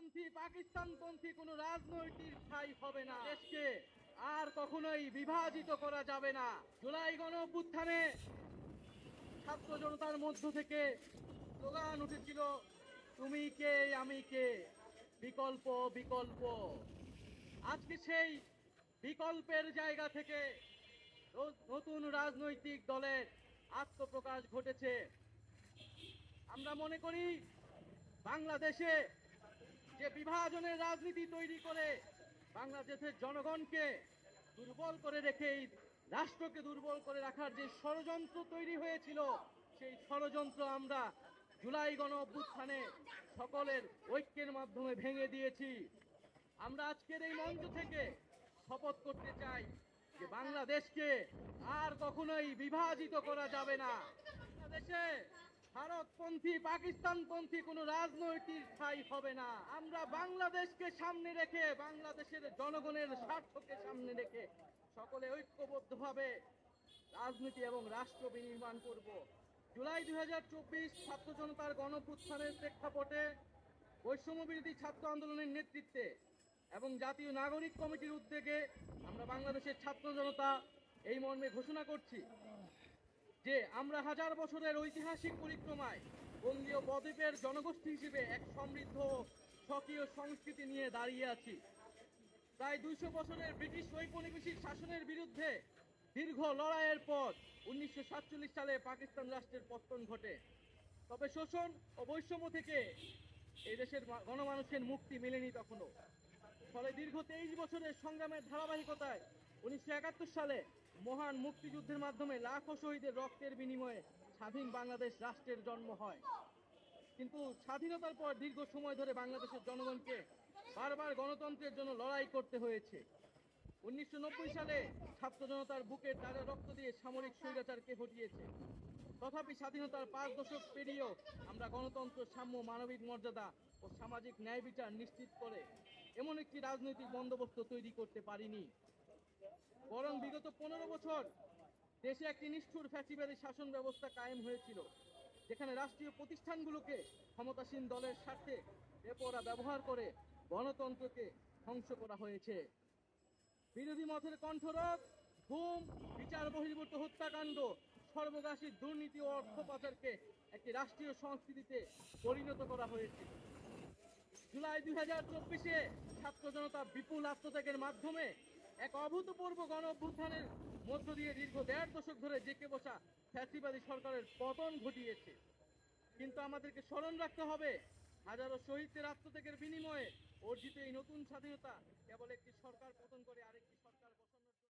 ভারতপন্থী পাকিস্তানপন্থী কোনো রাজনৈতিক ঠাঁই হবে না। দেশকে আর কখনোই বিভাজিত করা যাবে না। জুলাই গণ অভ্যুত্থানে ছাত্র জনতার মধ্য থেকে স্লোগান উঠেছিল, তুমি কে আমি কে, বিকল্প বিকল্প। আজকে সেই বিকল্পের জায়গা থেকে নতুন রাজনৈতিক দলের আত্মপ্রকাশ ঘটেছে। আমরা মনে করি বাংলাদেশে যে বিভাজনের রাজনীতি তৈরি করে বাংলাদেশের জনগণকে দুর্বল করে রেখে এই রাষ্ট্রকে দুর্বল করে রাখার যে ষড়যন্ত্র তৈরি হয়েছিল, সেই ষড়যন্ত্র আমরা জুলাই গণ অভ্যুত্থানে সকলের ঐক্যের মাধ্যমে ভেঙে দিয়েছি। আমরা আজকের এই মঞ্চ থেকে শপথ করতে চাই যে বাংলাদেশকে আর কখনোই বিভাজিত করা যাবে না। বাংলাদেশে ভারতপন্থী পাকিস্তানপন্থী কোনো রাজনৈতিক ঠাঁই হবে না। আমরা বাংলাদেশকে সামনে রেখে, বাংলাদেশের জনগণের স্বার্থকে সামনে রেখে সকলে ঐক্যবদ্ধভাবে রাজনীতি এবং রাষ্ট্র বিনির্মাণ করব। জুলাই 2024 ছাত্র জনতার গণঅভ্যুত্থানের প্রেক্ষাপটে বৈষম্য বিরোধী ছাত্র আন্দোলনের নেতৃত্বে এবং জাতীয় নাগরিক কমিটির উদ্যোগে আমরা বাংলাদেশের ছাত্র জনতা এই মর্মে ঘোষণা করছি যে আমরা হাজার বছরের ঐতিহাসিক পরিক্রমায় বঙ্গীয় বদ্বীপের জনগোষ্ঠী হিসেবে এক সমৃদ্ধ স্বকীয় সংস্কৃতি নিয়ে দাঁড়িয়ে আছি। প্রায় 200 বছরের ব্রিটিশ ঔপনিবেশিক শাসনের বিরুদ্ধে দীর্ঘ লড়াইয়ের পর 1947 সালে পাকিস্তান রাষ্ট্রের পতন ঘটে। তবে শোষণ ও বৈষম্য থেকে এই দেশের গণমানুষের মুক্তি মেলেনি তখনও। ফলে দীর্ঘ 23 বছরের সংগ্রামের ধারাবাহিকতায় 1971 সালে মহান মুক্তিযুদ্ধের মাধ্যমে লাখো শহীদের রক্তের বিনিময়ে স্বাধীন বাংলাদেশ রাষ্ট্রের জন্ম হয়। কিন্তু স্বাধীনতার পর দীর্ঘ সময় ধরে বাংলাদেশের জনগণকে বারবার গণতন্ত্রের জন্য লড়াই করতে হয়েছে। 1990 সালে ছাত্র জনতার বুকের তাজা রক্ত দিয়ে সামরিক স্বৈরাচারকে হটিয়েছে। তথাপি স্বাধীনতার 5 দশক পেরিয়েও আমরা গণতন্ত্র, সাম্য, মানবিক মর্যাদা ও সামাজিক ন্যায় বিচার নিশ্চিত করে এমন একটি রাজনৈতিক বন্দোবস্ত তৈরি করতে পারিনি। বরং বিগত 15 বছর দেশে একটি নিষ্ঠুর ফ্যাসিবাদী শাসন ব্যবস্থা কায়েম হয়েছিল, যেখানে রাষ্ট্রীয় প্রতিষ্ঠানগুলোকে ক্ষমতাসীন দলের স্বার্থে বেপরোয়া ব্যবহার করে গণতন্ত্রকে ধ্বংস করা হয়েছে। বিরোধী মতের কণ্ঠরোধ, গুম, বিচার বহির্ভূত হত্যাকাণ্ড, সর্বগ্রাসী দুর্নীতি ও অর্থ পাচারকে একটি রাষ্ট্রীয় সংস্কৃতিতে পরিণত করা হয়েছে। জুলাই 2024-এ ছাত্র জনতা বিপুল আত্মত্যাগের মাধ্যমে এক অভূতপূর্ব গণ অভ্যুত্থানের মধ্য দিয়ে দীর্ঘ 1.5 দশক ধরে জেঁকে বসা ফ্যাসিবাদী সরকারের পতন ঘটিয়েছে। কিন্তু আমাদেরকে স্মরণ রাখতে হবে, হাজারো শহীদদের আত্মত্যাগের বিনিময়ে অর্জিত এই নতুন স্বাধীনতা কেবল একটি সরকার পতন করে আরেকটি সরকার বসানোর